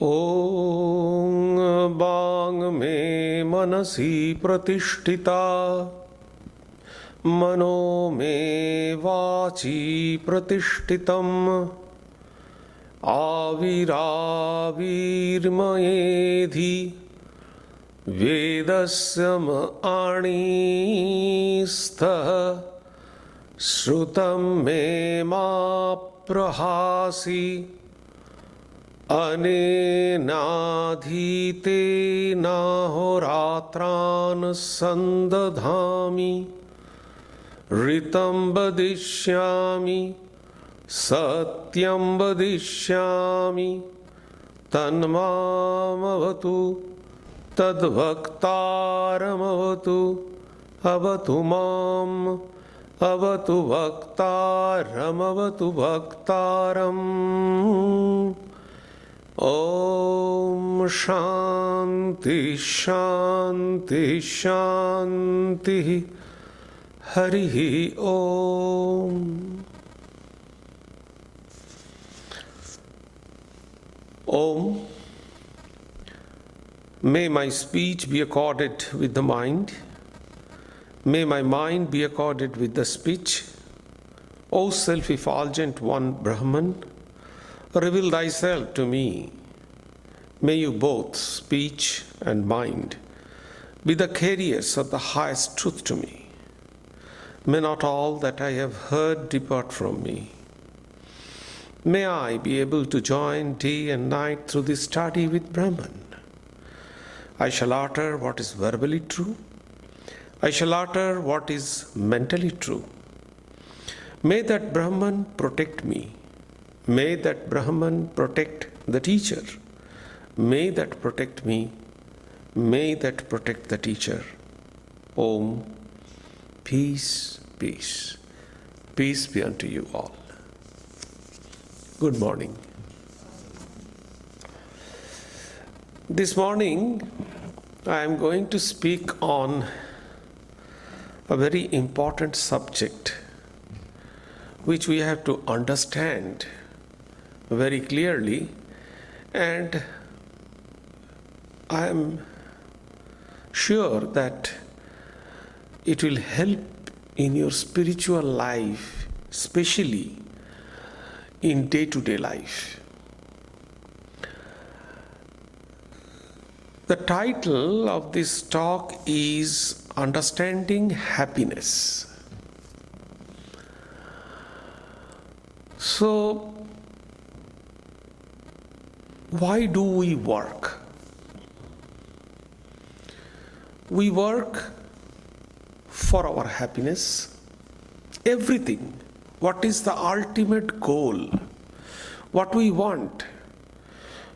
ॐ वाङ् मे मनसि प्रतिष्ठिता मनो मे वाचि प्रतिष्ठितम् आविराविर्मयेधि वेदस्य आणीस्थः श्रुतं मे मा प्रहासि अनेनाधीतेनाहोरात्रान् सन्दधामि ऋतं वदिष्यामि सत्यं वदिष्यामि तन्मामवतु तद्वक्तारमवतु अवतु माम् अवतु वक्तारमवतु वक्तारम् ॐ शान्ति शान्ति शान्तिः हरिः ॐ। Om. May my speech be accorded with the mind. May my mind be accorded with the speech. O self-effulgent one Brahman, reveal thyself to me. May you both, speech and mind, be the carriers of the highest truth to me. May not all that I have heard depart from me. May I be able to join day and night through this study with Brahman. I shall utter what is verbally true. I shall utter what is mentally true. May that Brahman protect me. May that Brahman protect the teacher. May that protect me. May that protect the teacher. Om. Peace, peace. Peace be unto you all. Good morning. This morning I am going to speak on a very important subject which we have to understand very clearly, and I am sure that it will help in your spiritual life, especially in day-to-day life. The title of this talk is Understanding Happiness. So, why do we work? We work for our happiness. Everything. What is the ultimate goal? What we want?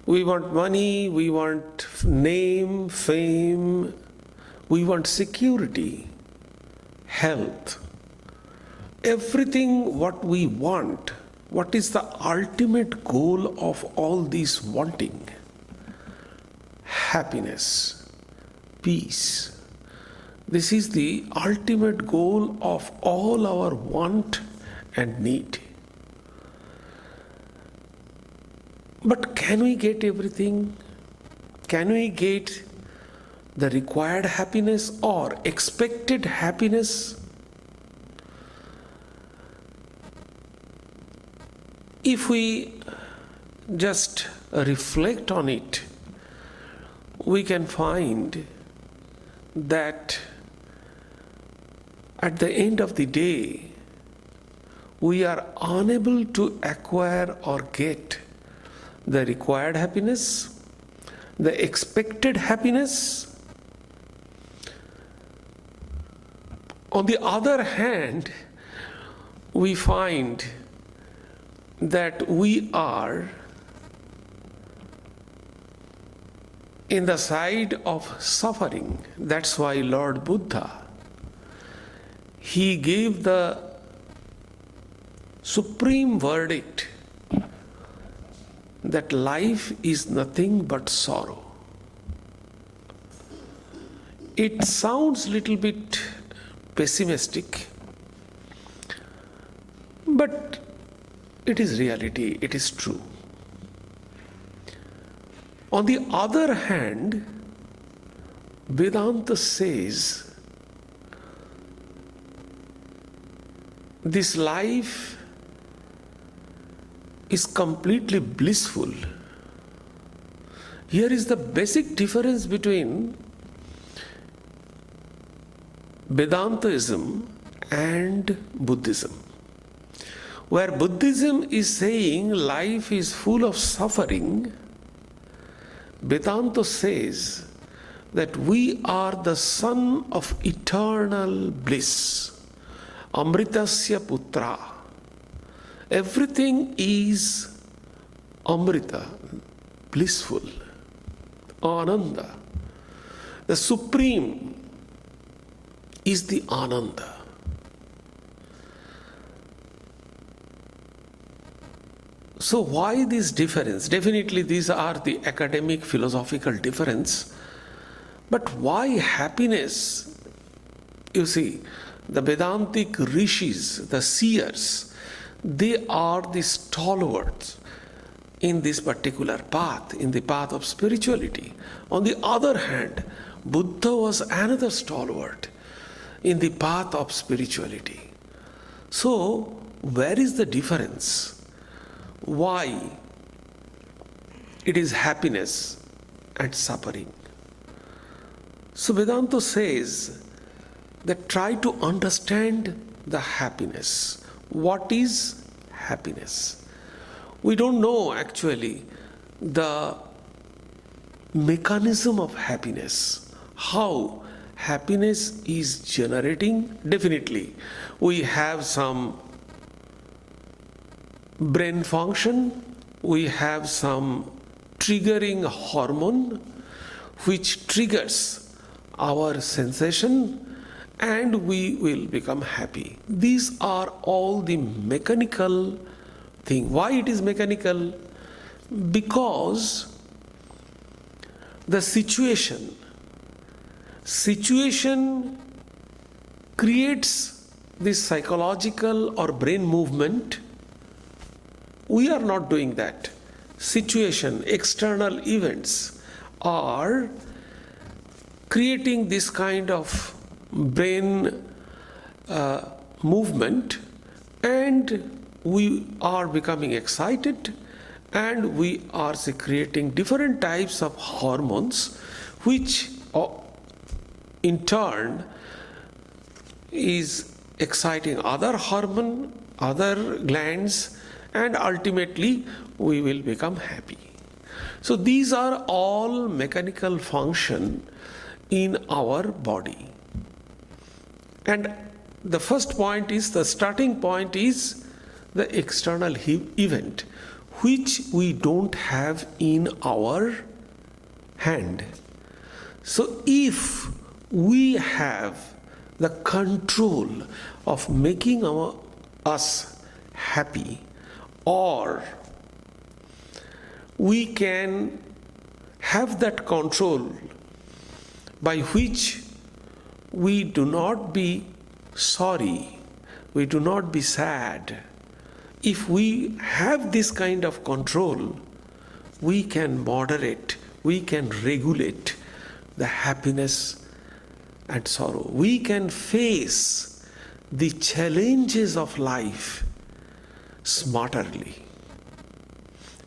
We want money, we want name, fame, we want security, health. Everything what we want, what is the ultimate goal of all these wanting? Happiness, peace. This is the ultimate goal of all our want and need. But can we get everything? Can we get the required happiness or expected happiness? If we just reflect on it, we can find that at the end of the day, we are unable to acquire or get the required happiness, the expected happiness. On the other hand, we find that we are in the side of suffering. That's why Lord Buddha, he gave the supreme verdict that life is nothing but sorrow. It sounds a little bit pessimistic, but it is reality, it is true. On the other hand, Vedanta says this life is completely blissful. Here is the basic difference between Vedantism and Buddhism. Where Buddhism is saying life is full of suffering, Vedanta says that we are the son of eternal bliss, Amritasya Putra. Everything is Amrita, blissful, Ananda. The Supreme is the Ananda. So why this difference? Definitely these are the academic philosophical difference. But why happiness? You see, the Vedantic rishis, the seers, they are the stalwarts in this particular path, in the path of spirituality. On the other hand, Buddha was another stalwart in the path of spirituality. So, where is the difference? Why it is happiness and suffering? So Vedanta says that try to understand the happiness. What is happiness? We don't know actually the mechanism of happiness, how happiness is generating. Definitely we have some brain function, we have some triggering hormone which triggers our sensation and we will become happy. These are all the mechanical thing. Why it is mechanical? Because the situation creates this psychological or brain movement. We are not doing that. Situation, external events are creating this kind of brain movement, and we are becoming excited, and we are secreting different types of hormones which in turn is exciting other hormone, other glands, and ultimately we will become happy. So these are all mechanical function in our body. And the first point is, the starting point is the external event which we don't have in our hand. So if we have the control of making us happy, or we can have that control by which we do not be sorry, we do not be sad. If we have this kind of control, we can moderate, we can regulate the happiness and sorrow. We can face the challenges of life smarterly.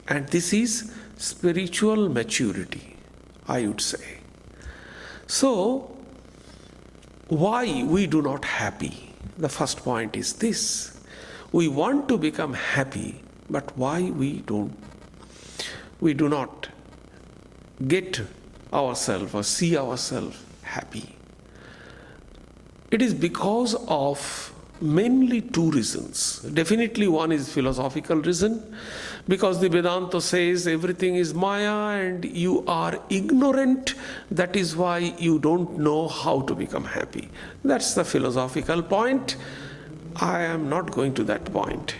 And this is spiritual maturity, I would say. So, why we do not happy? The first point is this. We want to become happy, but why we do not get ourselves or see ourselves happy? It is because of mainly two reasons. Definitely one is philosophical reason, because the Vedanta says everything is Maya and you are ignorant, that is why you don't know how to become happy. That's the philosophical point. I am not going to that point.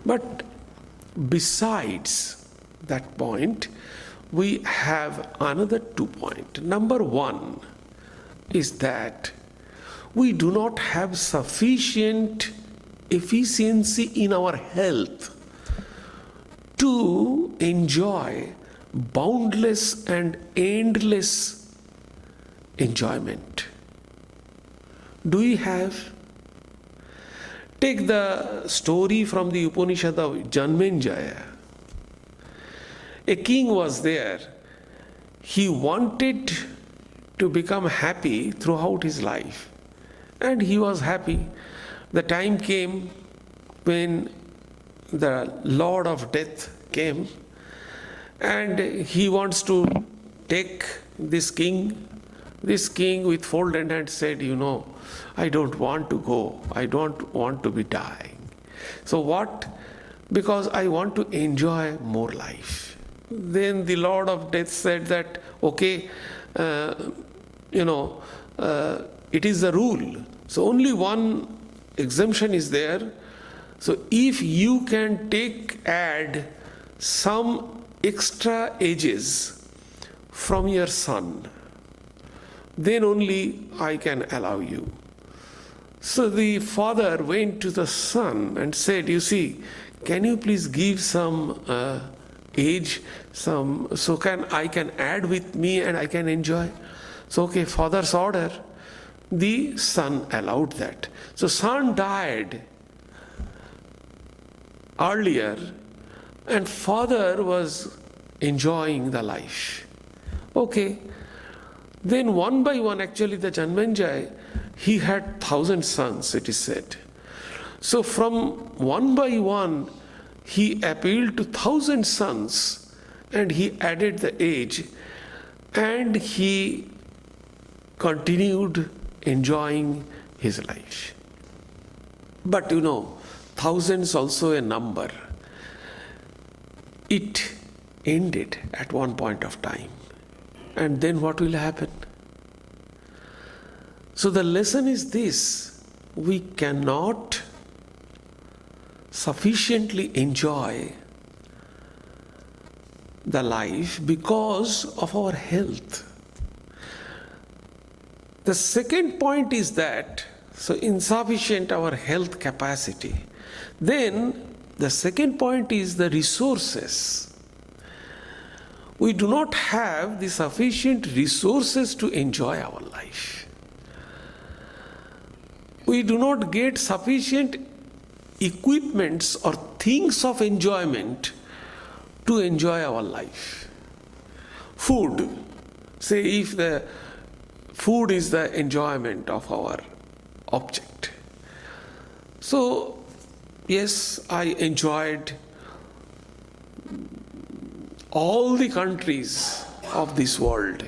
But besides that point, we have another 2 points. Number one is that we do not have sufficient efficiency in our health to enjoy boundless and endless enjoyment. Do we have? Take the story from the Upanishad of Janmenjaya. A king was there. He wanted to become happy throughout his life. And he was happy. The time came when the Lord of Death came, and he wants to take this king. This king with folded hands said, I don't want to go. I don't want to be dying. So what? Because I want to enjoy more life. Then the Lord of Death said that, okay, it is the rule. So only one exemption is there. So if you can add some extra ages from your son, then only I can allow you. So the father went to the son and said, can you please give some age, so I can add with me and I can enjoy. So okay, father's order. The son allowed that. So son died earlier and father was enjoying the life. Okay. Then one by one, actually the Janmenjaya, he had 1,000 sons, it is said. So from one by one, he appealed to 1,000 sons and he added the age and he continued enjoying his life. But 1,000 is also a number. It ended at one point of time. And then what will happen? So the lesson is this: we cannot sufficiently enjoy the life because of our health. The second point is that, so insufficient our health capacity. Then the second point is the resources. We do not have the sufficient resources to enjoy our life. We do not get sufficient equipments or things of enjoyment to enjoy our life. Food. Say if the food is the enjoyment of our object. So, yes, I enjoyed all the countries of this world,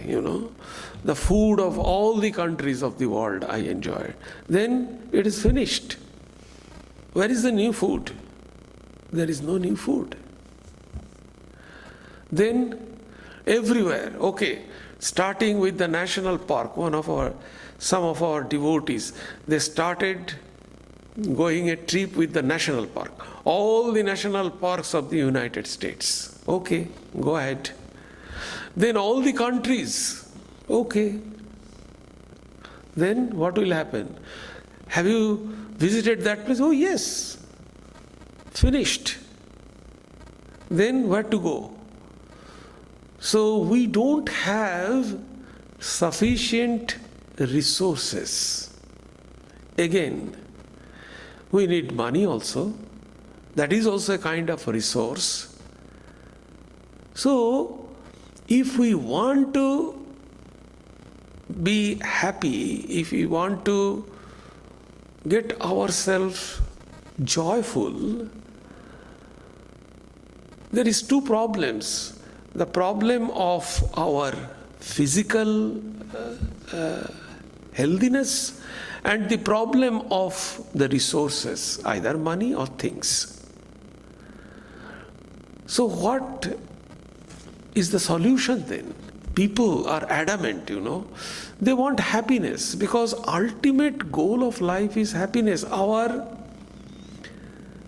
the food of all the countries of the world I enjoyed. Then it is finished. Where is the new food? There is no new food. Then everywhere, okay, starting with the national park, some of our devotees, they started going a trip with the national park. All the national parks of the United States. Okay, go ahead. Then all the countries. Okay. Then what will happen? Have you visited that place? Oh yes. Finished. Then where to go? So we don't have sufficient resources. Again, we need money also. That is also a kind of resource. So, if we want to be happy, if we want to get ourselves joyful, there is two problems. The problem of our physical healthiness and the problem of the resources, either money or things. So what is the solution then? People are adamant, they want happiness because ultimate goal of life is happiness.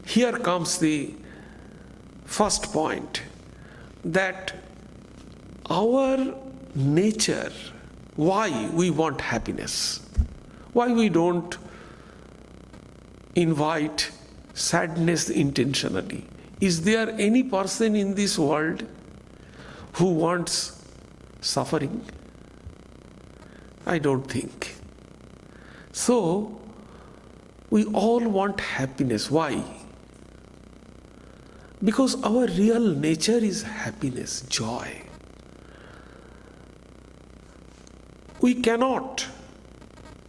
Here comes the first point, that our nature, why we want happiness, why we don't invite sadness intentionally. Is there any person in this world who wants suffering? I don't think. So, we all want happiness. Why? Because our real nature is happiness, joy. We cannot,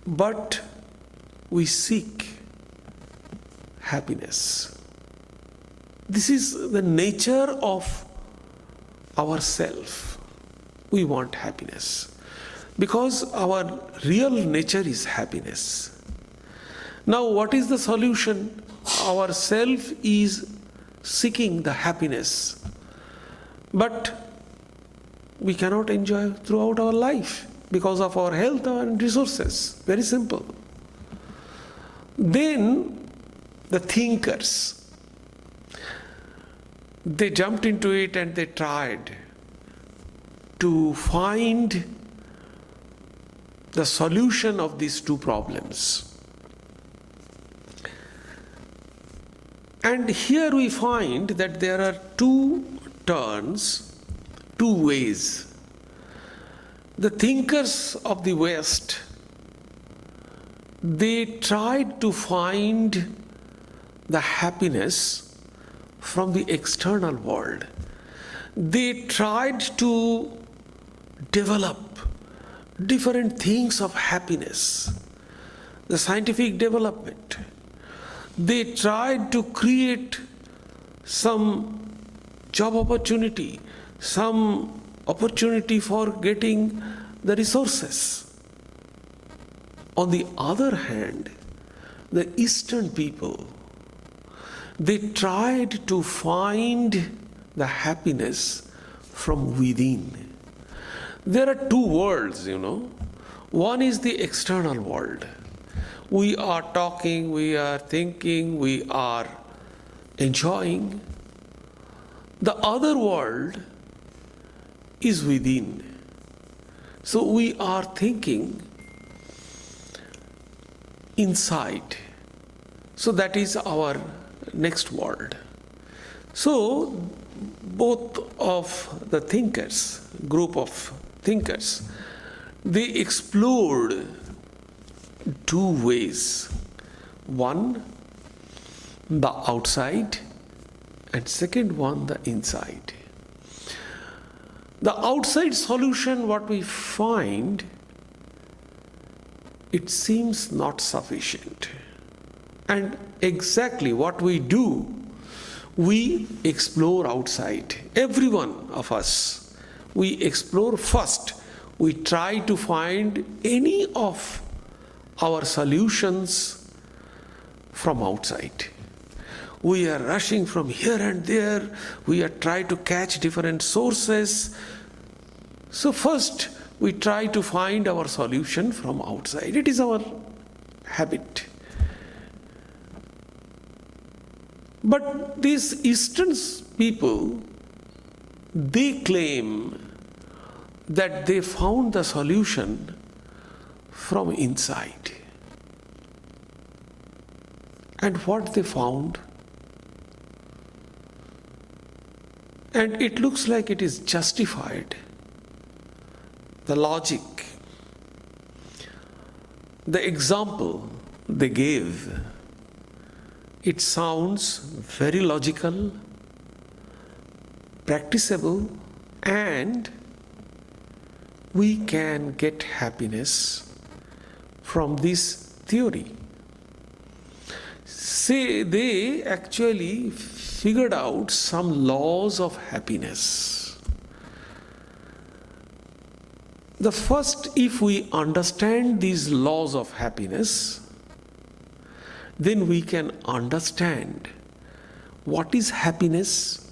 but we seek happiness. This is the nature of ourself. We want happiness because our real nature is happiness. Now, what is the solution? Our self is seeking the happiness, but we cannot enjoy throughout our life because of our health and resources. Very simple. Then the thinkers, they jumped into it and they tried to find the solution of these two problems. And here we find that there are two turns, two ways. The thinkers of the West, they tried to find the happiness from the external world. They tried to develop different things of happiness, the scientific development. They tried to create some job opportunity, some opportunity for getting the resources. On the other hand, the Eastern people, they tried to find the happiness from within. There are two worlds, One is the external world. We are talking, we are thinking, we are enjoying. The other world is within. So we are thinking inside. So that is our next world. So both of the thinkers, group of thinkers, they explored two ways. One, the outside, and second one, the inside. The outside solution, what we find, it seems not sufficient. And exactly what we do, we explore outside. Every one of us, we explore first. We try to find any of our solutions from outside. We are rushing from here and there. We are trying to catch different sources. So first, we try to find our solution from outside. It is our habit. But these Eastern people, they claim that they found the solution from inside. And what they found, and it looks like it is justified, the logic, the example they gave, it sounds very logical, practicable, and we can get happiness from this theory. Say they actually figured out some laws of happiness. The first, if we understand these laws of happiness, then we can understand what is happiness,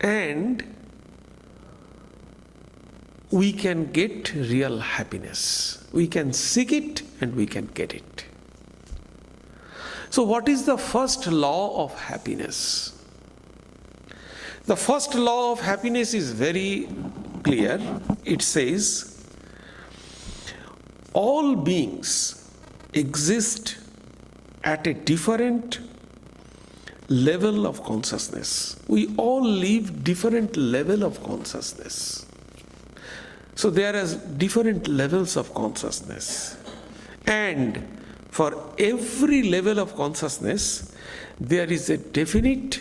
and we can get real happiness. We can seek it and we can get it. So what is the first law of happiness? The first law of happiness is very clear. It says, all beings exist at a different level of consciousness. We all live different level of consciousness. So there are different levels of consciousness. And for every level of consciousness, there is a definite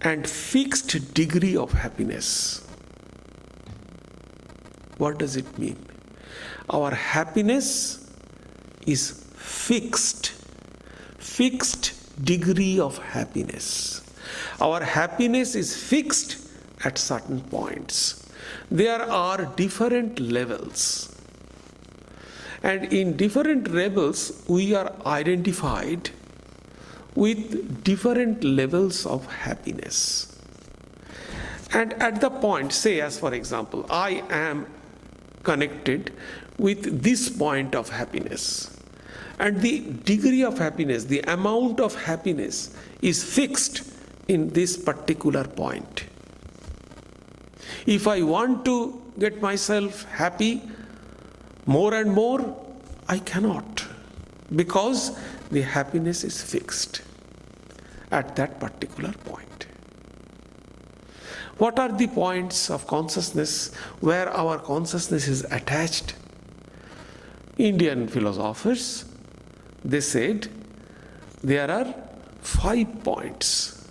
and fixed degree of happiness. What does it mean? Our happiness is fixed degree of happiness. Our happiness is fixed at certain points. There are different levels. And in different levels, we are identified with different levels of happiness. And at the point, say as for example, I am connected with this point of happiness. And the degree of happiness, the amount of happiness is fixed in this particular point. If I want to get myself happy more and more, I cannot, because the happiness is fixed at that particular point. What are the points of consciousness where our consciousness is attached? Indian philosophers, they said there are 5 points.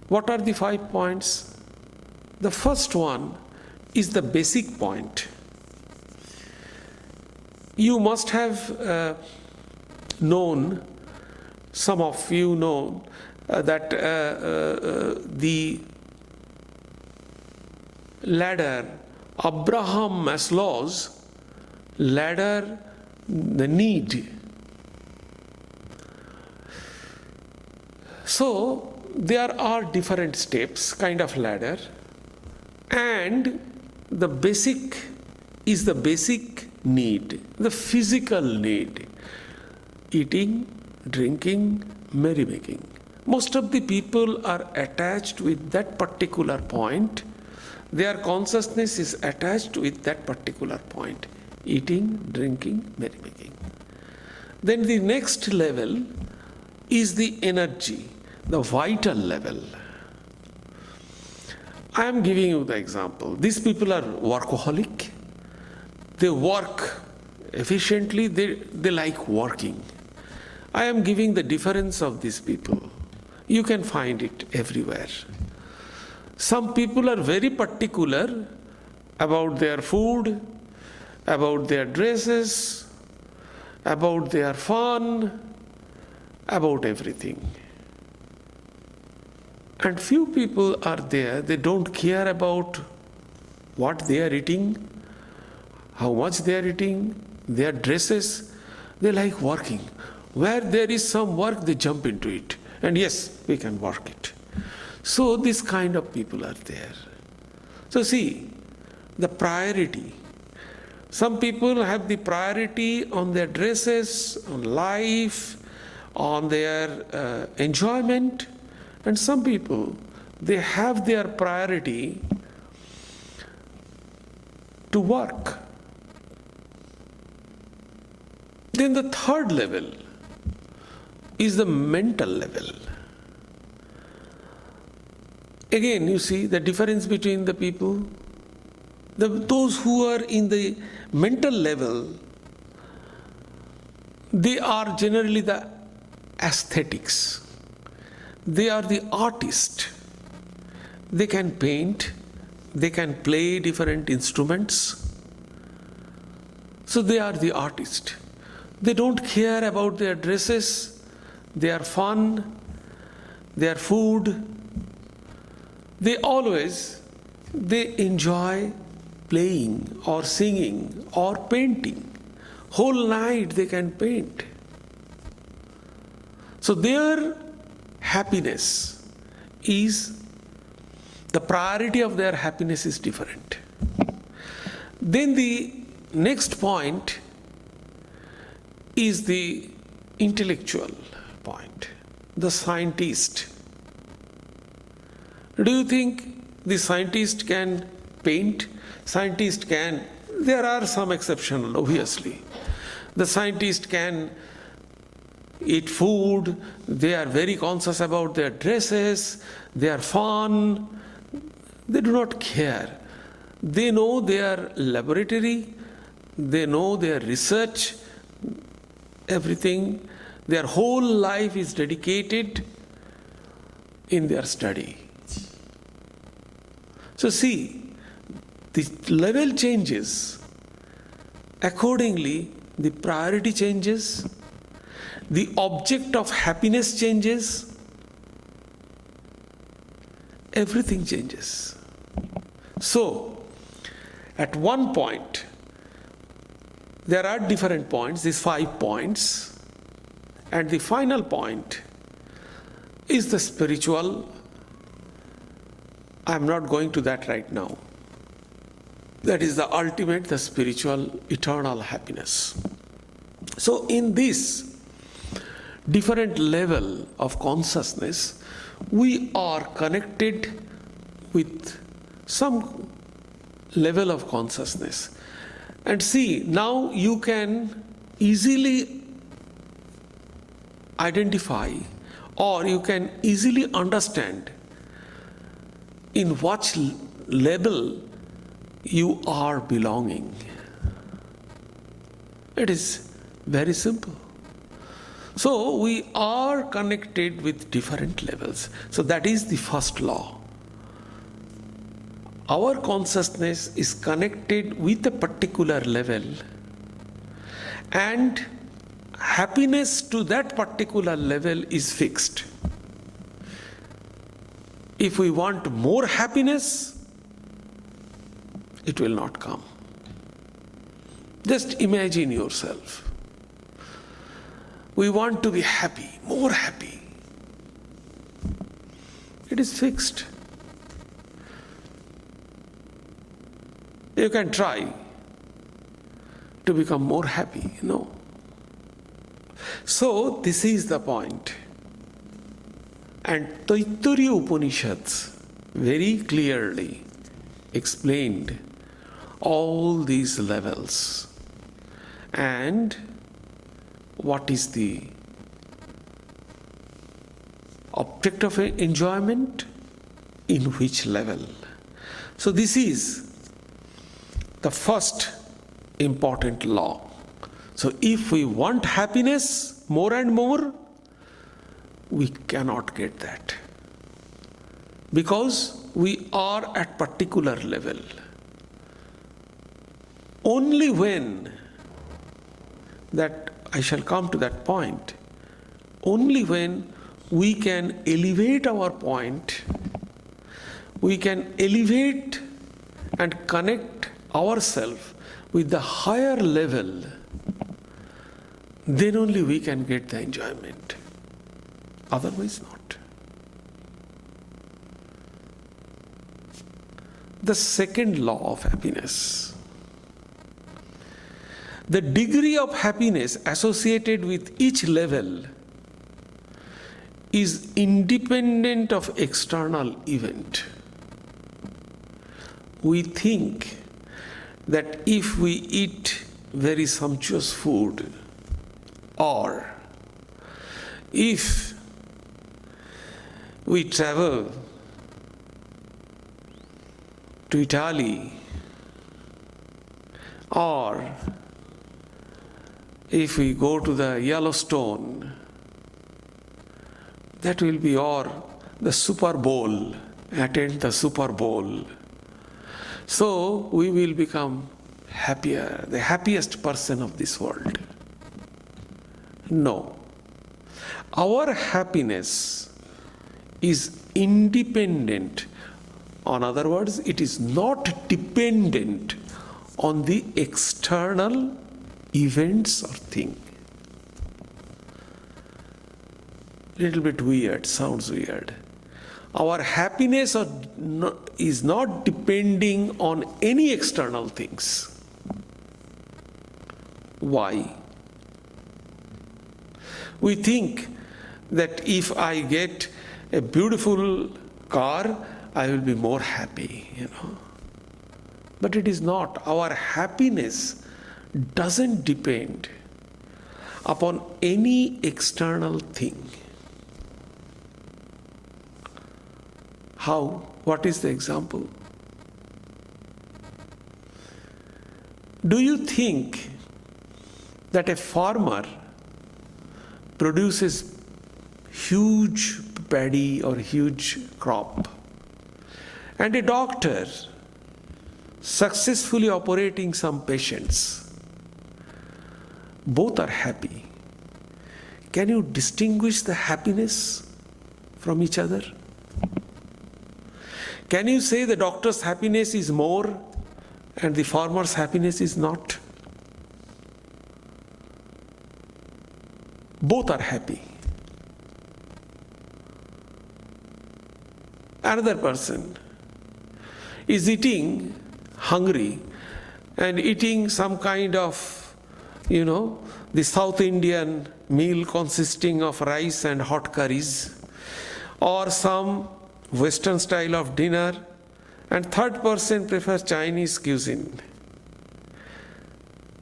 What are the 5 points? The first one is the basic point. You must have known, some of you know, that the ladder, Abraham Maslow's ladder, the need. So there are different steps, kind of ladder, and the basic is the basic need, the physical need: eating, drinking, merrymaking. Most of the people are attached with that particular point. Their consciousness is attached with that particular point: eating, drinking, merrymaking. Then the next level is the energy, the vital level. I am giving you the example. These people are workaholic. They work efficiently. They like working. I am giving the difference of these people. You can find it everywhere. Some people are very particular about their food, about their dresses, about their fun, about everything. And few people are there, they don't care about what they are eating, how much they are eating, their dresses. They like working. Where there is some work, they jump into it. And yes, we can work it. So this kind of people are there. So see, the priority. Some people have the priority on their dresses, on life, on their enjoyment. And some people, they have their priority to work. Then the third level is the mental level. Again, you see the difference between the people. Those who are in the mental level, they are generally the aesthetics. They are the artist. They can paint, they can play different instruments. So they are the artist. They don't care about their dresses, their fun, their food. They enjoy playing or singing or painting. Whole night they can paint. So their happiness is, the priority of their happiness is different. Then the next point is the intellectual point, the scientist. Do you think the scientist can paint? Scientist can, there are some exceptions obviously. The scientist can eat food, they are very conscious about their dresses, they are fun, they do not care. They know their laboratory, they know their research, everything. Their whole life is dedicated in their study. So see, the level changes. Accordingly, the priority changes, the object of happiness changes, everything changes. So, at one point, there are different points, these 5 points, and the final point is the spiritual. I am not going to that right now. That is the ultimate, the spiritual, eternal happiness. So in this different level of consciousness, we are connected with some level of consciousness. And see, now you can easily identify, or you can easily understand in what level you are belonging. It is very simple. So we are connected with different levels. So that is the first law. Our consciousness is connected with a particular level, and happiness to that particular level is fixed. If we want more happiness, it will not come. Just imagine yourself. We want to be happy, more happy. It is fixed. You can try to become more happy, So this is the point. And Taittiriya Upanishads very clearly explained all these levels and what is the object of enjoyment, in which level. So this is the first important law. So if we want happiness more and more, we cannot get that, because we are at particular level. Only when, that I shall come to that point, only when we can elevate our point, we can elevate and connect ourselves with the higher level, then only we can get the enjoyment. Otherwise not. The second law of happiness. The degree of happiness associated with each level is independent of external event. We think that if we eat very sumptuous food, or if we travel to Italy, or if we go to the Yellowstone, that will be, or the Super Bowl, attend the Super Bowl. So we will become happier, the happiest person of this world. No. Our happiness is independent. In other words, it is not dependent on the external events or thing. Little bit weird, sounds weird. Our happiness is not depending on any external things. Why? We think that if I get a beautiful car, I will be more happy, But it is not. Our happiness doesn't depend. upon any external thing. How? What is the example? Do you think that a farmer produces huge paddy or huge crop, and a doctor successfully operating some patients, both are happy? Can you distinguish the happiness from each other? Can you say the doctor's happiness is more and the farmer's happiness is not? Both are happy. Another person is eating hungry and eating some kind of, the South Indian meal consisting of rice and hot curries, or some Western style of dinner, and third person prefers Chinese cuisine.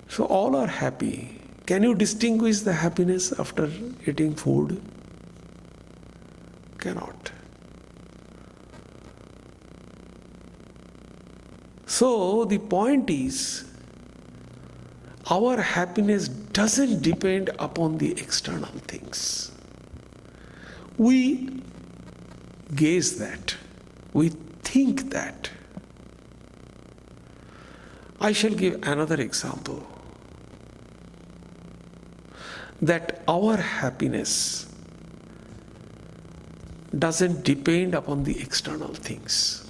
So all are happy. Can you distinguish the happiness after eating food? Cannot. So the point is, our happiness doesn't depend upon the external things. We gaze that, we think that. I shall give another example, that our happiness doesn't depend upon the external things.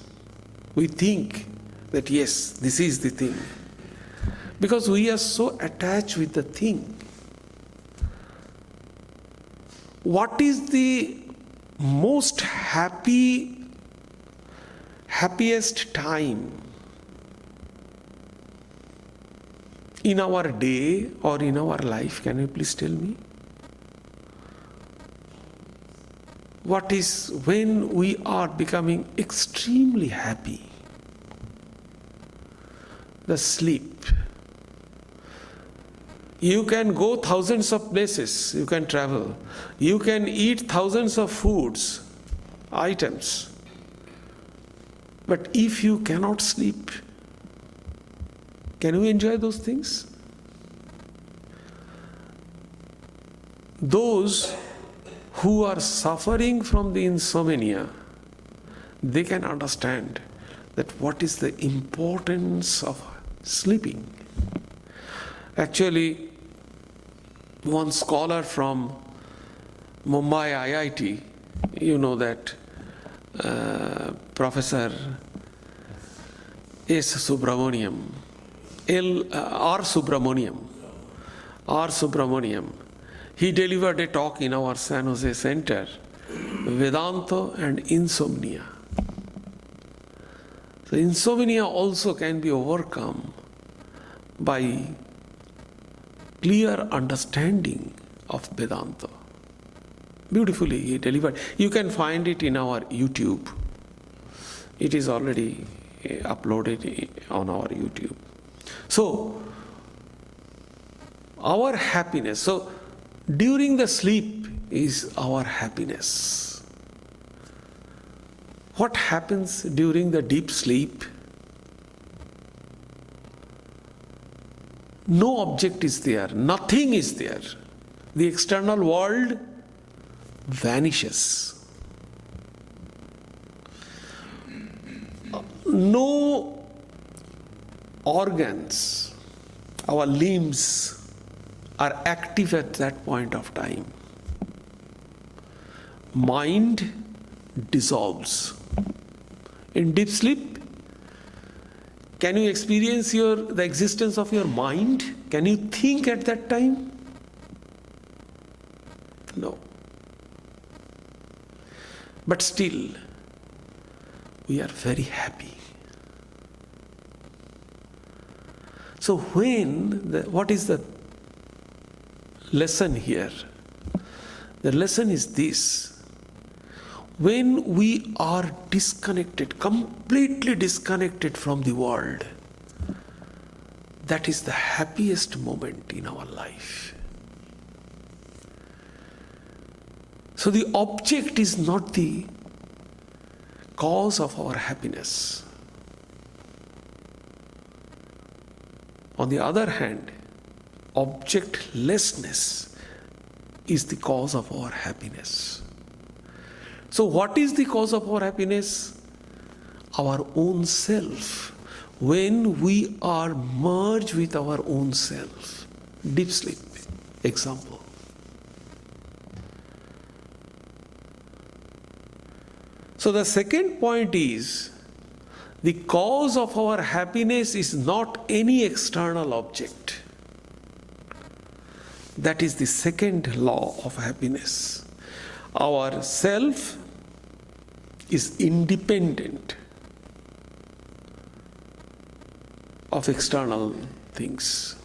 We think that yes, this is the thing, because we are so attached with the thing. What is the most happiest time in our day or in our life? Can you please tell me? What is when we are becoming extremely happy? The sleep. You can go thousands of places, you can travel, you can eat thousands of foods, items, but if you cannot sleep, can you enjoy those things? Those who are suffering from the insomnia, they can understand that what is the importance of sleeping. Actually, one scholar from Mumbai IIT, you know that Professor R. Subramaniam, he delivered a talk in our San Jose Center, Vedanta and Insomnia. So insomnia also can be overcome by clear understanding of Vedanta. Beautifully he delivered. You can find it in our YouTube. It is already uploaded on our YouTube. So, our happiness. So, during the sleep is our happiness. What happens during the deep sleep? No object is there, nothing is there. The external world vanishes. No organs, our limbs are active at that point of time. Mind dissolves. In deep sleep, can you experience the existence of your mind? Can you think at that time? No. But still, we are very happy. So what is the lesson here? The lesson is this. When we are disconnected, completely disconnected from the world, that is the happiest moment in our life. So the object is not the cause of our happiness. On the other hand, objectlessness is the cause of our happiness. So what is the cause of our happiness? Our own self. When we are merged with our own self. Deep sleep, example. So the second point is, the cause of our happiness is not any external object. That is the second law of happiness. Our self is independent of external things.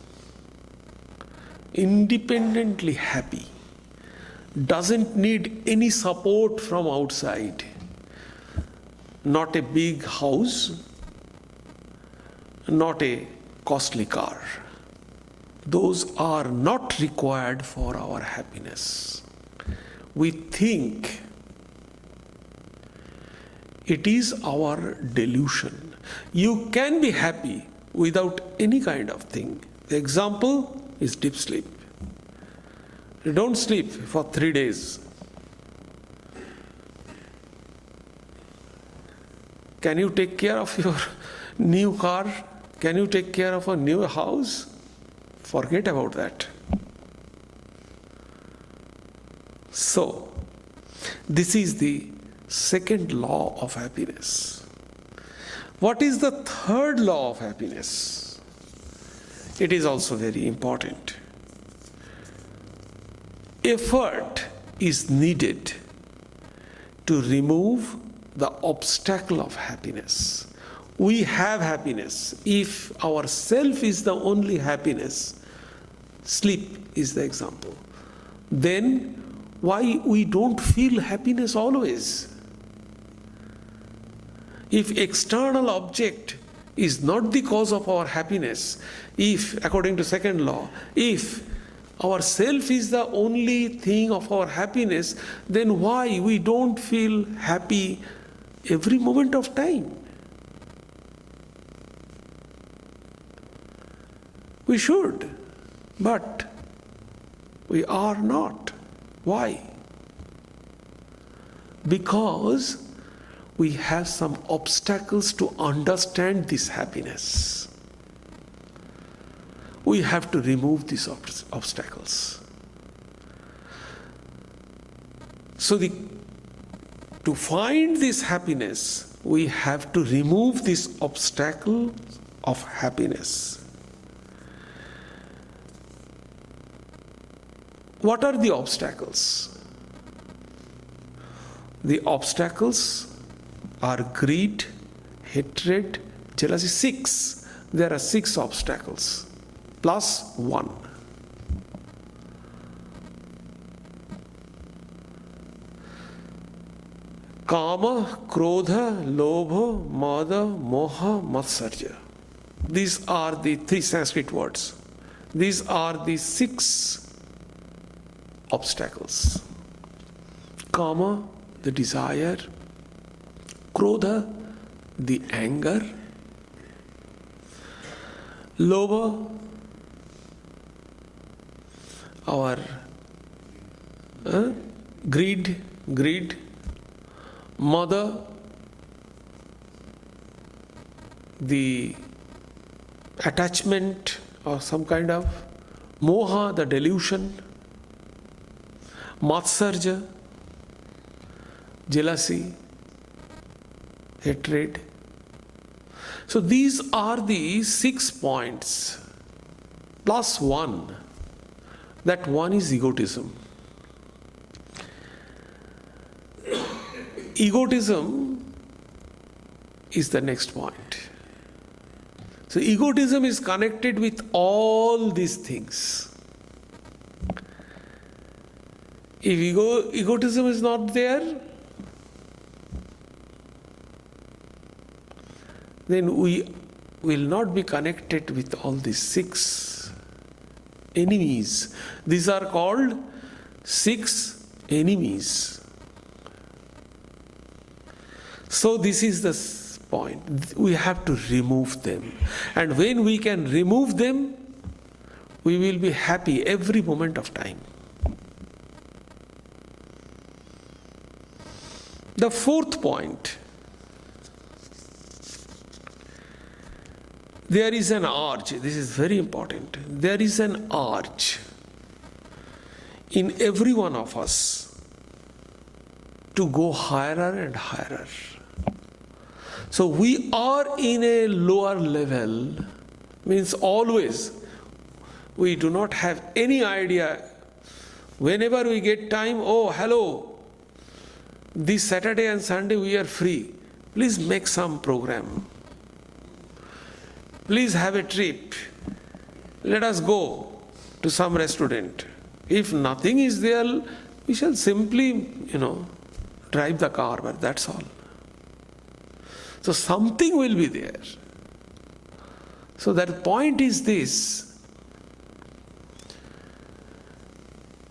Independently happy. Doesn't need any support from outside. Not a big house, not a costly car. Those are not required for our happiness. We think it is our delusion. You can be happy without any kind of thing. The example is deep sleep. You don't sleep for 3 days. Can you take care of your new car? Can you take care of a new house? Forget about that. So, this is the second law of happiness. What is the third law of happiness? It is also very important. Effort is needed to remove the obstacle of happiness. We have happiness. If our self is the only happiness, sleep is the example, then why we don't feel happiness always? If external object is not the cause of our happiness, if, according to second law, if our self is the only thing of our happiness, then why we don't feel happy every moment of time? We should, but we are not. Why? Because we have some obstacles to understand this happiness. We have to remove these obstacles. So to find this happiness, we have to remove this obstacle of happiness. What are the obstacles? The obstacles are greed, hatred, jealousy. 6. There are 6 obstacles, plus 1. Kama, Krodha, Lobha, Mada, Moha, Matsarya. These are the 3 Sanskrit words. These are the 6 obstacles. Kama, the desire. Krodha, the anger. Lobha, our greed. Mada, the attachment or some kind of. Moha, the delusion. Matsarja, jealousy, hatred. So these are the 6 points, plus 1. That 1 is egotism. Egotism is the next point. So egotism is connected with all these things. If egotism is not there, then we will not be connected with all these 6 enemies. These are called 6 enemies. So this is the point. We have to remove them. And when we can remove them, we will be happy every moment of time. The fourth point, there is an urge. This is very important. There is an urge in every one of us to go higher and higher. So we are in a lower level, means always we do not have any idea. Whenever we get time, oh hello, this Saturday and Sunday we are free. Please make some program. Please have a trip. Let us go to some restaurant. If nothing is there, we shall simply, drive the car, but that's all. So something will be there. So that point is this: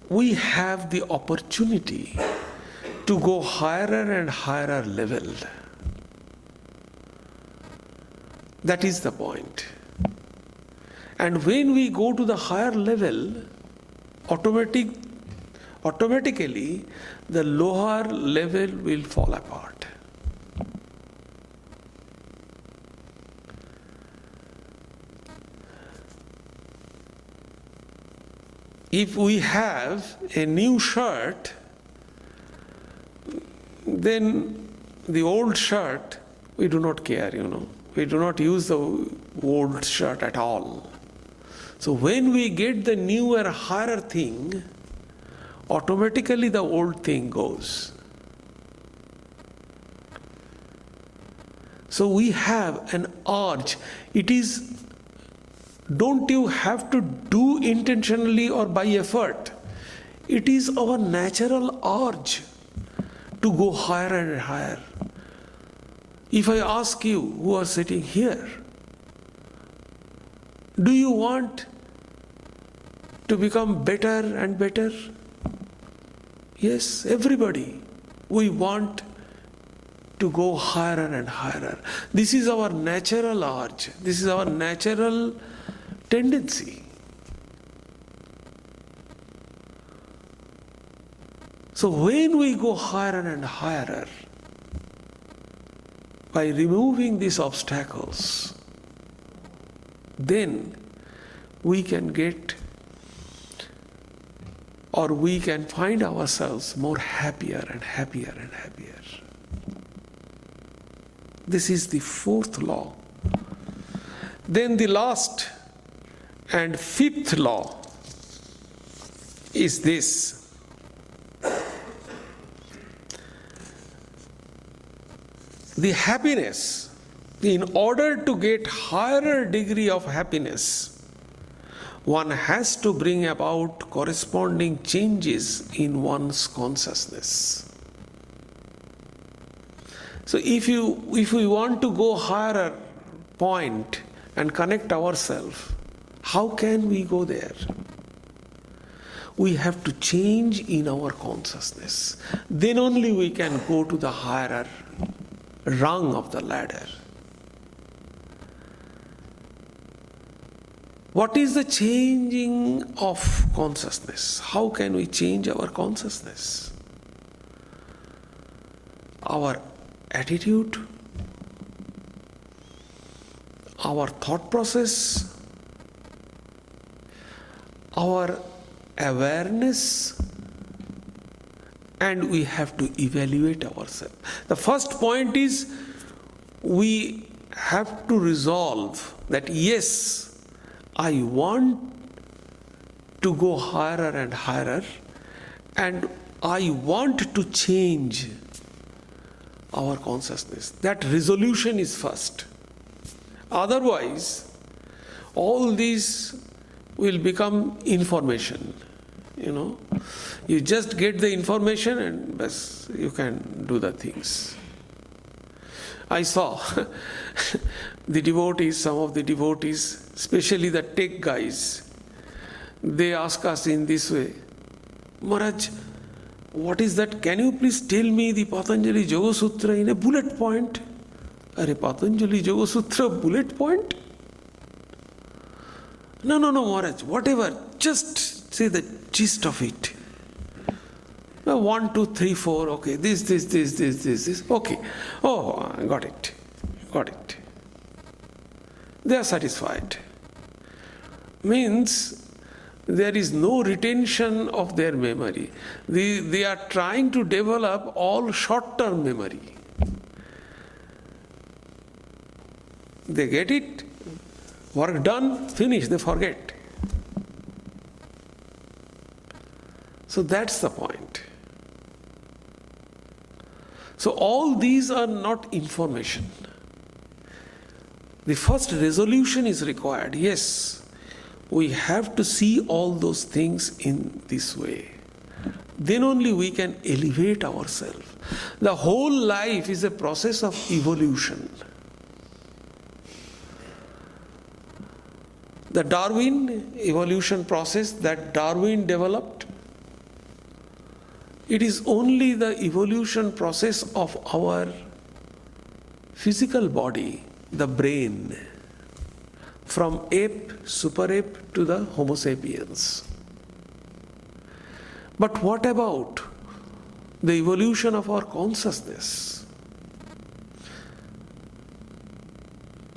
we have the opportunity to go higher and higher level. That is the point. And when we go to the higher level, automatically the lower level will fall apart. If we have a new shirt, then the old shirt, we do not care, We do not use the old shirt at all. So when we get the newer, higher thing, automatically the old thing goes. So we have an urge. It is, don't you have to do intentionally or by effort. It is our natural urge to go higher and higher. If I ask you who are sitting here, do you want to become better and better? Yes, everybody. We want to go higher and higher. This is our natural urge. This is our natural tendency. So when we go higher and higher, by removing these obstacles, then we can get, or we can find ourselves more happier and happier and happier. This is the fourth law. Then the last and fifth law is this: the happiness, in order to get higher degree of happiness, one has to bring about corresponding changes in one's consciousness. So if we want to go higher point and connect ourselves, how can we go there? We have to change in our consciousness. Then only we can go to the higher rung of the ladder. What is the changing of consciousness? How can we change our consciousness? Our attitude, our thought process, our awareness, and we have to evaluate ourselves. The first point is, we have to resolve that yes, I want to go higher and higher, and I want to change our consciousness. That resolution is first. Otherwise, all these will become information. You just get the information and bas, you can do the things. I saw the devotees, some of the devotees, especially the tech guys, they ask us in this way, Maharaj, what is that? Can you please tell me the Patanjali Yoga Sutra in a bullet point? Are Patanjali Yoga Sutra bullet point? No, Maharaj, whatever, just say the gist of it. 1, 2, 3, 4, okay, this, okay. Oh, I got it. They are satisfied. Means there is no retention of their memory. They are trying to develop all short-term memory. They get it, work done, finish, they forget. So that's the point. So all these are not information. The first resolution is required. Yes, we have to see all those things in this way. Then only we can elevate ourselves. The whole life is a process of evolution. The Darwin evolution process that Darwin developed, it is only the evolution process of our physical body, the brain, from ape, super ape to the Homo sapiens. But what about the evolution of our consciousness?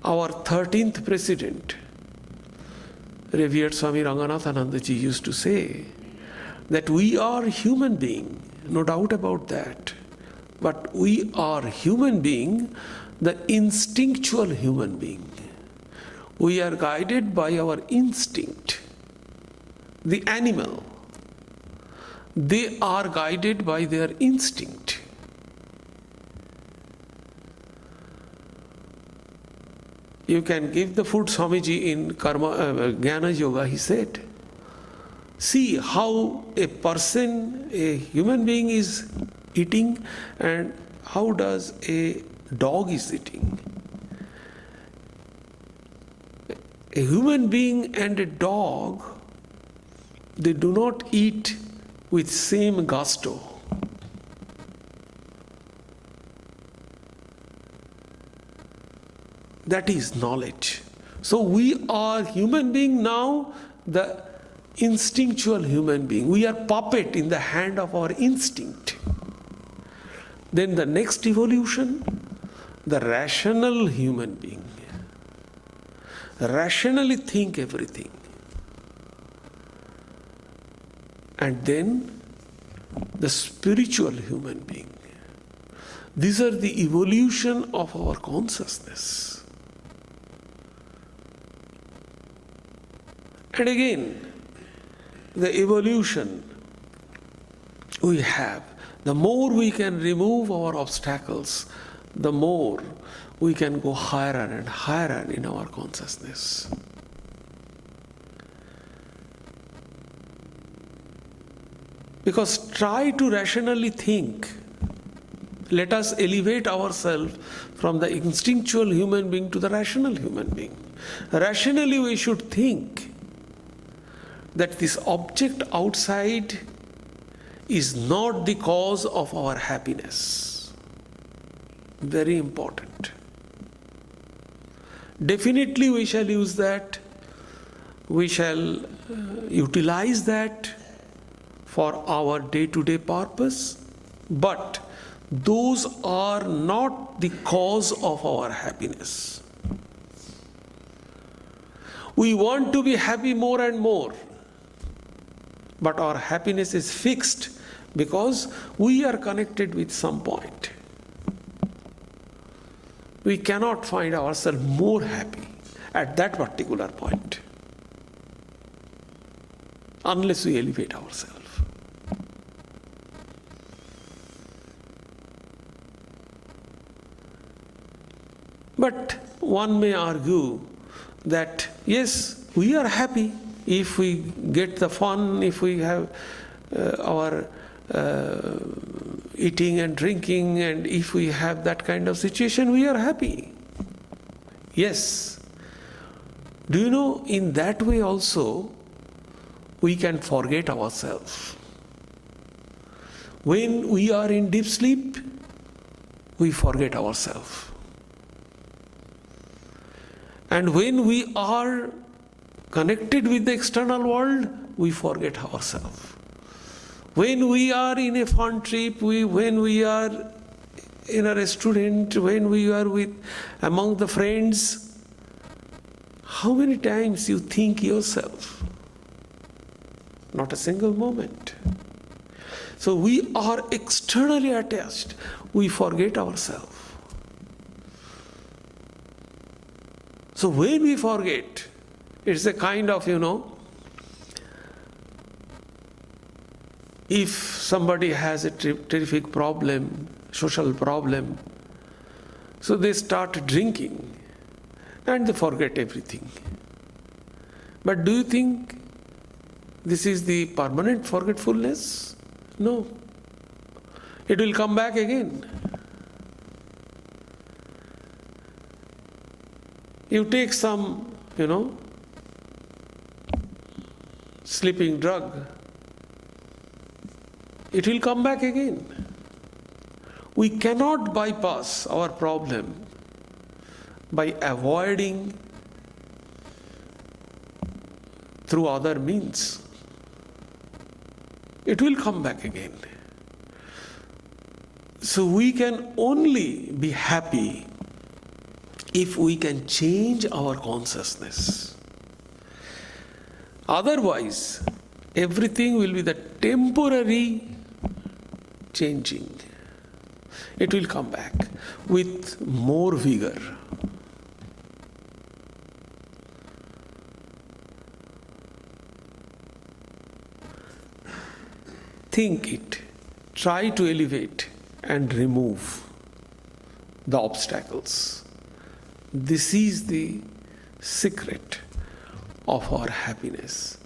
Our 13th president, revered Swami Ranganathananda ji, used to say that we are human being, no doubt about that. But we are human being, the instinctual human being. We are guided by our instinct. The animal, they are guided by their instinct. You can give the food, Swamiji in Jnana Yoga, he said, see how a person, a human being is eating and how does a dog is eating. A human being and a dog, they do not eat with same gusto. That is knowledge. So we are human being now, the instinctual human being. We are puppet in the hand of our instinct. Then the next evolution, the rational human being. Rationally think everything. And then the spiritual human being. These are the evolution of our consciousness. And again, the evolution we have, the more we can remove our obstacles, the more we can go higher and higher in our consciousness. Because try to rationally think. Let us elevate ourselves from the instinctual human being to the rational human being. Rationally we should think that this object outside is not the cause of our happiness. Very important. Definitely we shall use that, we shall utilize that for our day-to-day purpose, but those are not the cause of our happiness. We want to be happy more and more, but our happiness is fixed because we are connected with some point. We cannot find ourselves more happy at that particular point unless we elevate ourselves. But one may argue that yes, we are happy if we get the fun, if we have our eating and drinking, and if we have that kind of situation, we are happy. Yes. Do you know, in that way also, we can forget ourselves. When we are in deep sleep, we forget ourselves. And when we are connected with the external world, we forget ourselves. When we are in a fun trip, when we are in a restaurant, when we are among the friends, how many times you think yourself? Not a single moment. So we are externally attached. We forget ourselves. So when we forget, it's a kind of, if somebody has a terrific problem, social problem, so they start drinking and they forget everything. But do you think this is the permanent forgetfulness? No. It will come back again. You take some, sleeping drug, it will come back again. We cannot bypass our problem by avoiding through other means. It will come back again. So we can only be happy if we can change our consciousness. Otherwise, everything will be the temporary changing. It will come back with more vigor. Think it. Try to elevate and remove the obstacles. This is the secret of our happiness.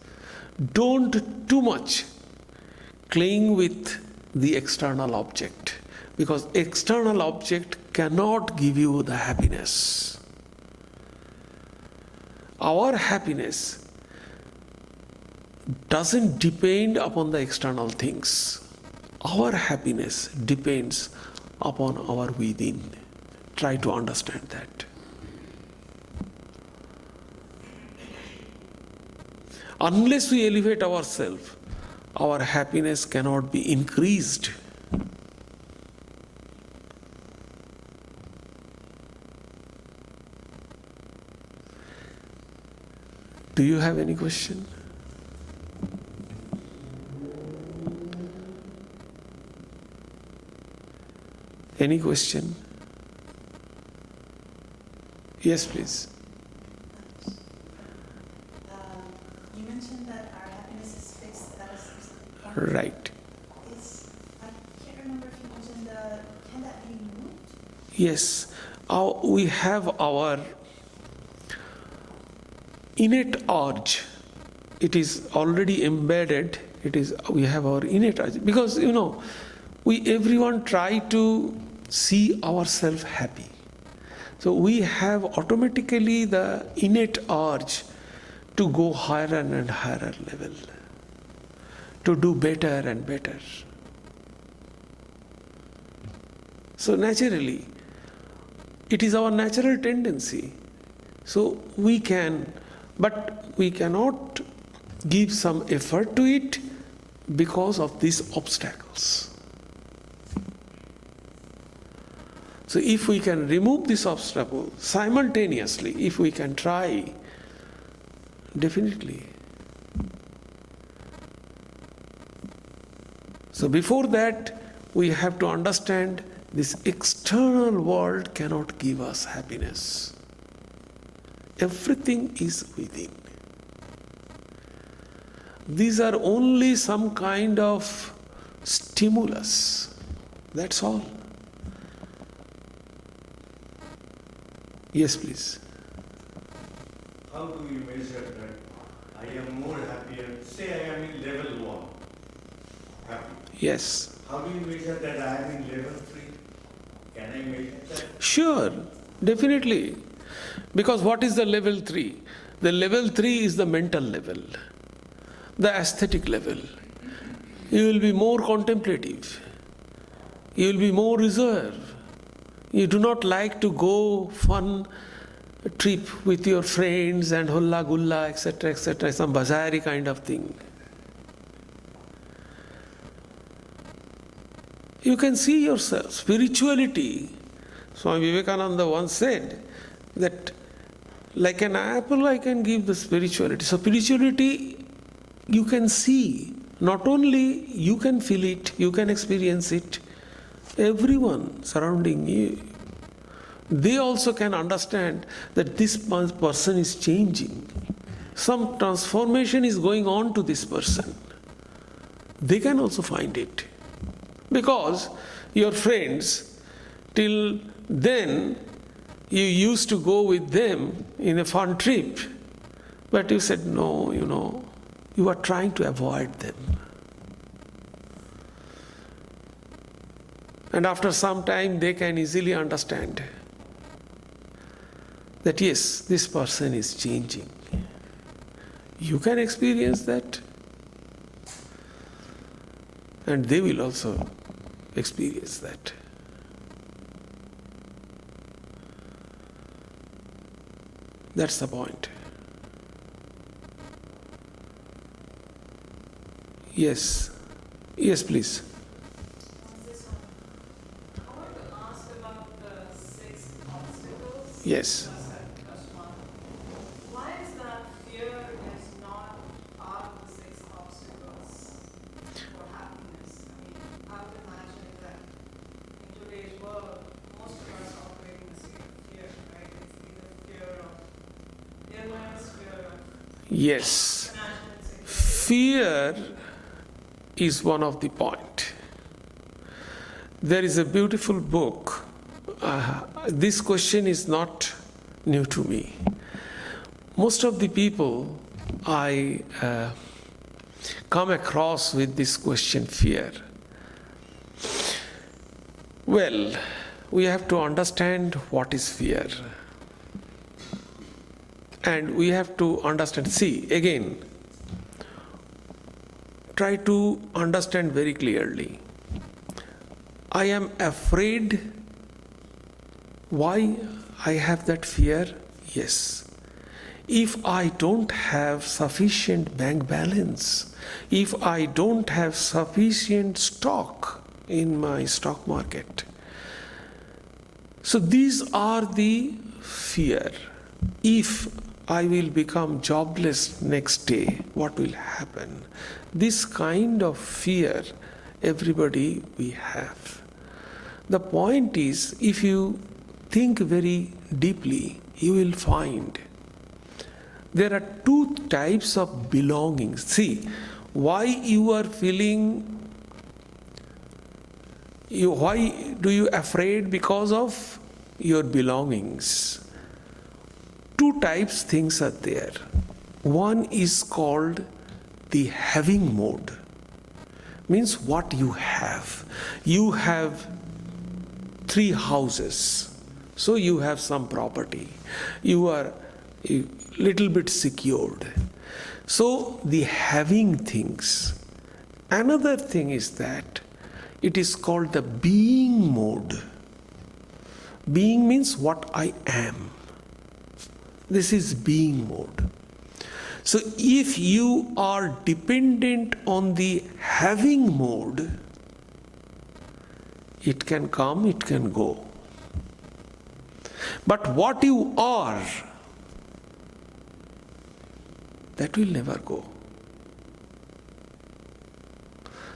Don't too much cling with the external object, because external object cannot give you the happiness. Our happiness doesn't depend upon the external things. Our happiness depends upon our within. Try to understand that. Unless we elevate ourselves, our happiness cannot be increased. Do you have any question? Any question? Yes, please. You mentioned that our happiness is fixed. Right. I can't remember if you mentioned can that be moved? Yes. We have our innate urge. It is already embedded. We have our innate urge. Because, everyone try to see ourselves happy. So we have automatically the innate urge to go higher and higher level, to do better and better. So naturally, it is our natural tendency. So we can, but we cannot give some effort to it because of these obstacles. So if we can remove this obstacle simultaneously, if we can try, definitely. So before that, we have to understand this external world cannot give us happiness. Everything is within. These are only some kind of stimulus. That's all. Yes, please. How do you measure that I am more happier? Say I am in level 1, happy. Yes. How do you measure that I am in level 3? Can I measure that? Sure, definitely. Because what is the level 3? The level 3 is the mental level, the aesthetic level. You will be more contemplative. You will be more reserved. You do not like to go fun trip with your friends and hulla gulla, etc., some bazari kind of thing. You can see yourself. Spirituality, Swami Vivekananda once said that like an apple I can give the spirituality. So spirituality you can see. Not only you can feel it, you can experience it. Everyone surrounding you, they also can understand that this person is changing. Some transformation is going on to this person. They can also find it. Because your friends, till then, you used to go with them in a fun trip, but you said, no, you are trying to avoid them. And after some time, they can easily understand that yes, this person is changing. You can experience that, and they will also experience that. That's the point. Yes. Yes, please. I wanted to ask about the 6 obstacles. Yes. That's one. Why is that fear is not part of the 6 obstacles for happiness? I mean, I would imagine that in today's world, most of us operate in the state of fear, right? It's either fear of illness, fear of Yes. financial insecurity. Fear is one of the point. There is a beautiful book. This question is not new to me. Most of the people I come across with this question, fear. Well, we have to understand what is fear. And we have to understand, see, again, try to understand very clearly. I am afraid. Why I have that fear? Yes. If I don't have sufficient bank balance, if I don't have sufficient stock in my stock market. So these are the fear. If I will become jobless next day, what will happen? This kind of fear everybody we have. The point is, if you think very deeply, you will find there are 2 types of belongings. See, why you are feeling, why do you afraid? Because of your belongings. 2 types things are there. One is called the having mode. Means what you have. You have 3 houses. So you have some property. You are a little bit secured. So the having things. Another thing is that it is called the being mode. Being means what I am. This is being mode. So if you are dependent on the having mode, it can come, it can go. But what you are, that will never go.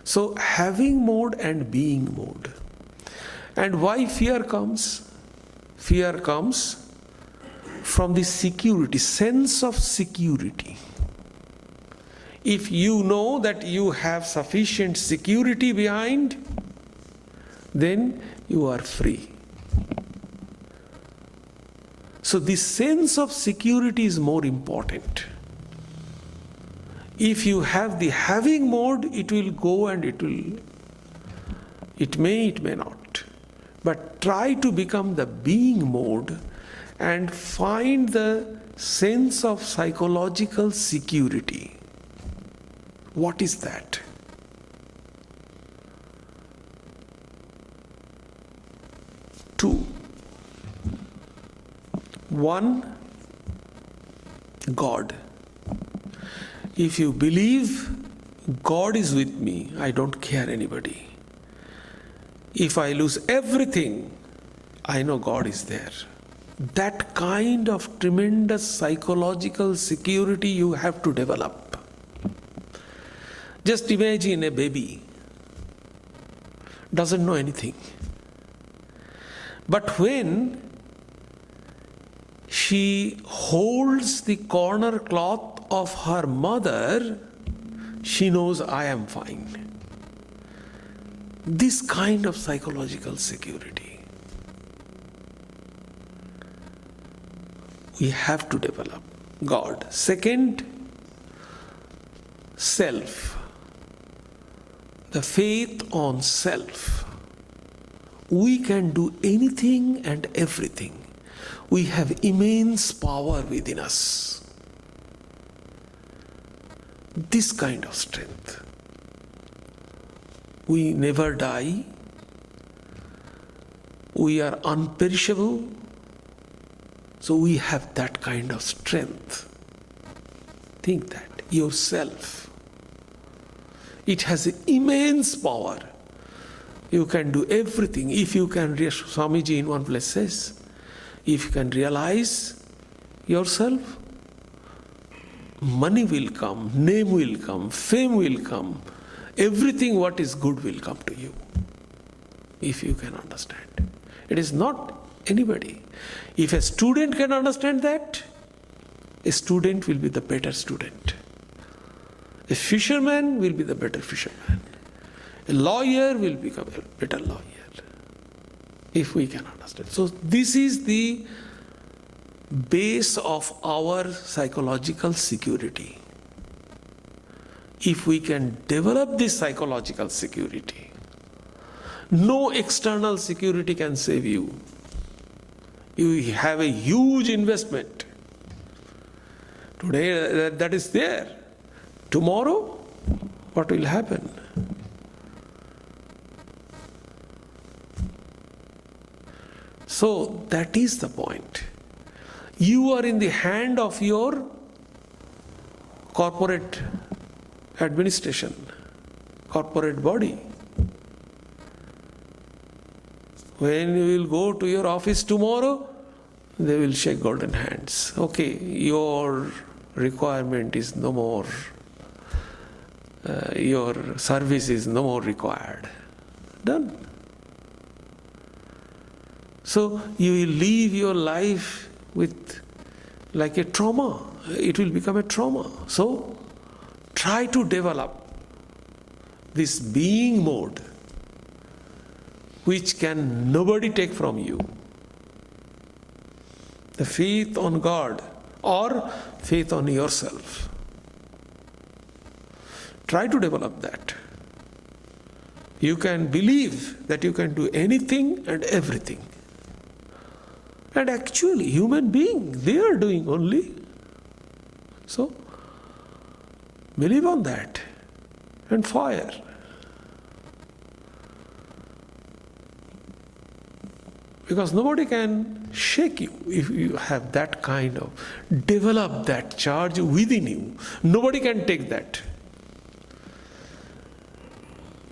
So having mode and being mode. And why fear comes? Fear comes from the security, sense of security. If you know that you have sufficient security behind, then you are free. So this sense of security is more important. If you have the having mode, it will go and it may not. But try to become the being mode and find the sense of psychological security. What is that? two. One, God. If you believe God is with me, I don't care anybody. If I lose everything, I know God is there. That kind of tremendous psychological security you have to develop. Just imagine a baby doesn't know anything. But when she holds the corner cloth of her mother, she knows I am fine. This kind of psychological security we have to develop. God. Second, self. The faith on self. We can do anything and everything. We have immense power within us. This kind of strength. We never die. We are unperishable. So we have that kind of strength. Think that. Yourself. It has immense power. You can do everything. If you can, Swamiji in one place says, if you can realize yourself, money will come, name will come, fame will come, everything what is good will come to you. If you can understand. It is not anybody. If a student can understand that, a student will be the better student. A fisherman will be the better fisherman. A lawyer will become a better lawyer. If we can understand. So this is the base of our psychological security. If we can develop this psychological security, no external security can save you. You have a huge investment. Today that is there. Tomorrow, what will happen? So that is the point. You are in the hand of your corporate administration, corporate body. When you will go to your office tomorrow, they will shake golden hands. Okay, your requirement is no more, your service is no more required. Done. So you will live your life with like a trauma. It will become a trauma. So try to develop this being mode which can nobody take from you. The faith on God or faith on yourself. Try to develop that. You can believe that you can do anything and everything. And actually, human beings, they are doing only. So, believe on that and fire. Because nobody can shake you if you have that kind of, develop that charge within you. Nobody can take that.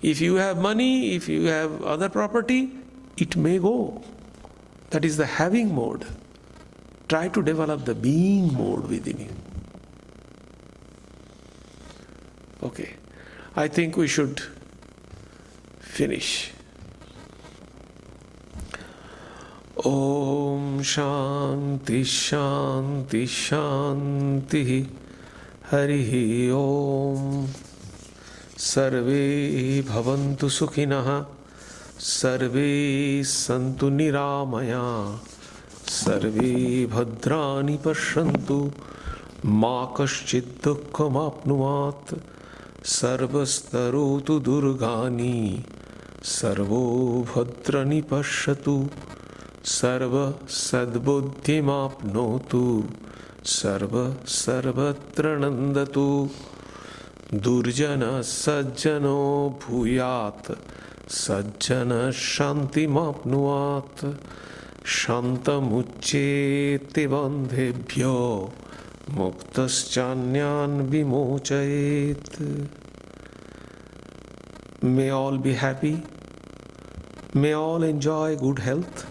If you have money, if you have other property, it may go. That is the having mode. Try to develop the being mode within you. Okay. I think we should finish. Om Shanti Shanti Shanti Harihi Om Sarve Bhavantu Sukhinah Sarve Santu Niramaya Sarve Bhadrani Pashyantu Ma Kaschid Dukkham Apnuvat Sarvastarotu Durgani Sarvo Bhadrani Pashyatu Sarva Sadbuddhimapnotu Sarva Sarvatra Nandatu Durjana Sajjano Bhuyat Sajjana shantimapnuat shantamuccheti bandhebhyo muktaschanyan vimochayet. May all be happy. May all enjoy good health.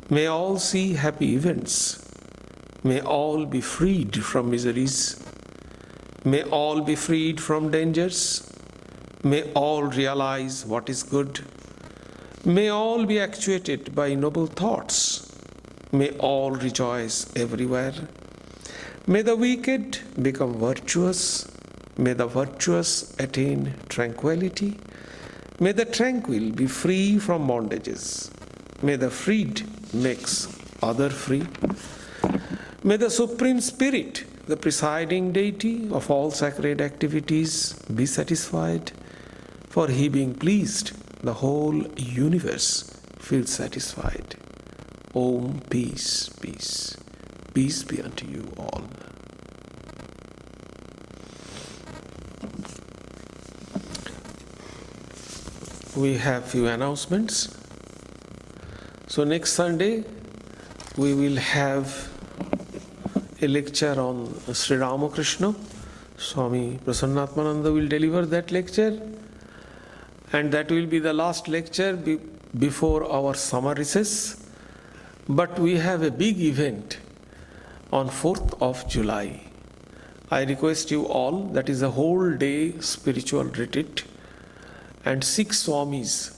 May all see happy events. May all be freed from miseries. May all be freed from dangers. May all realize what is good. May all be actuated by noble thoughts. May all rejoice everywhere. May the wicked become virtuous. May the virtuous attain tranquility. May the tranquil be free from bondages. May the freed makes other free. May the Supreme Spirit, the presiding deity of all sacred activities, be satisfied. For he being pleased, the whole universe feels satisfied. Om, peace, peace. Peace be unto you all. We have few announcements. So next Sunday we will have a lecture on Sri Ramakrishna. Sw.Prasannatmananda will deliver that lecture, and that will be the last lecture before our summer recess. But we have a big event on 4th of July. I request you all, that is a whole day spiritual retreat, and 6 Swamis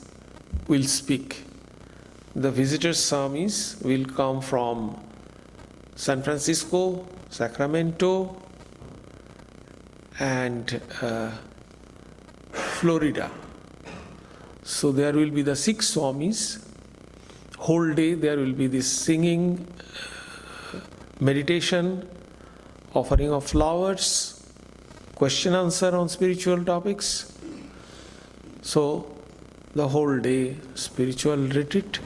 will speak. The visitor Swamis will come from San Francisco, Sacramento, and Florida. So there will be the 6 Swamis. Whole day there will be this singing, meditation, offering of flowers, question answer on spiritual topics. So the whole day spiritual retreat.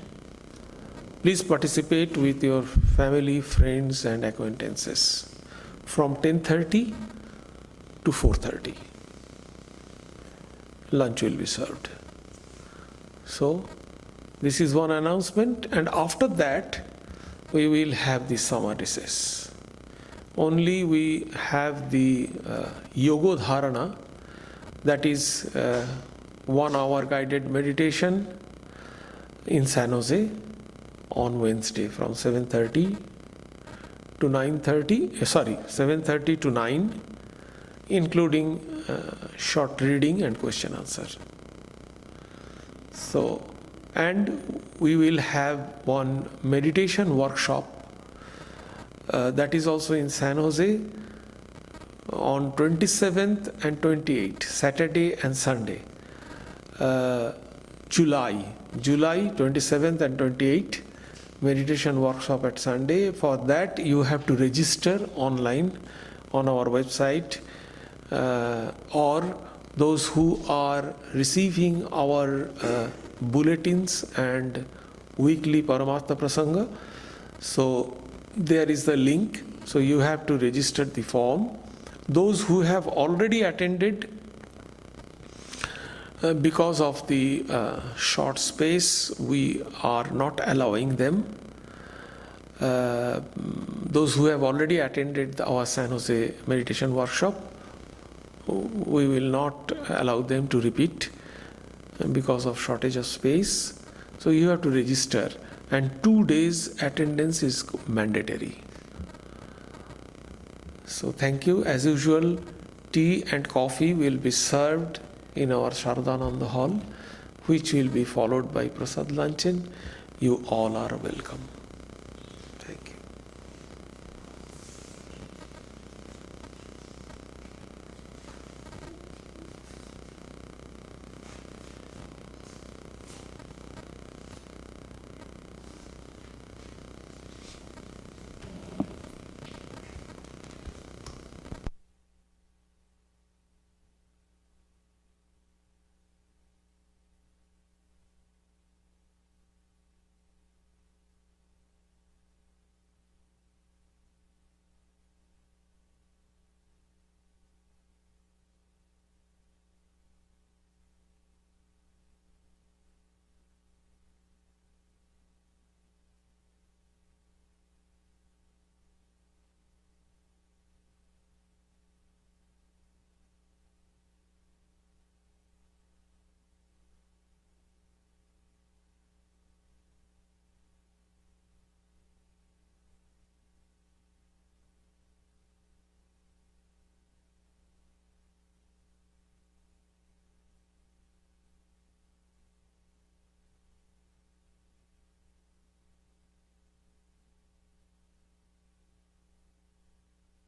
Please participate with your family, friends and acquaintances from 10:30 to 4:30. Lunch will be served. So this is one announcement, and after that we will have the summer recess. Only we have the Yogodharana, that is 1 hour guided meditation in San Jose on Wednesday from 7:30 to 7:30 to 9, including short reading and question answer. So, and we will have one meditation workshop that is also in San Jose on 27th and 28th, Saturday and Sunday, July 27th and 28th, meditation workshop at Sunday. For that you have to register online on our website, or those who are receiving our bulletins and weekly Paramatma Prasanga. So there is the link. So you have to register the form. Those who have already attended, because of the short space, we are not allowing them. Those who have already attended our San Jose meditation workshop, we will not allow them to repeat because of shortage of space. So you have to register, and 2 days attendance is mandatory. So thank you. As usual, tea and coffee will be served in our Sharadananda hall, which will be followed by Prasad luncheon. You all are welcome.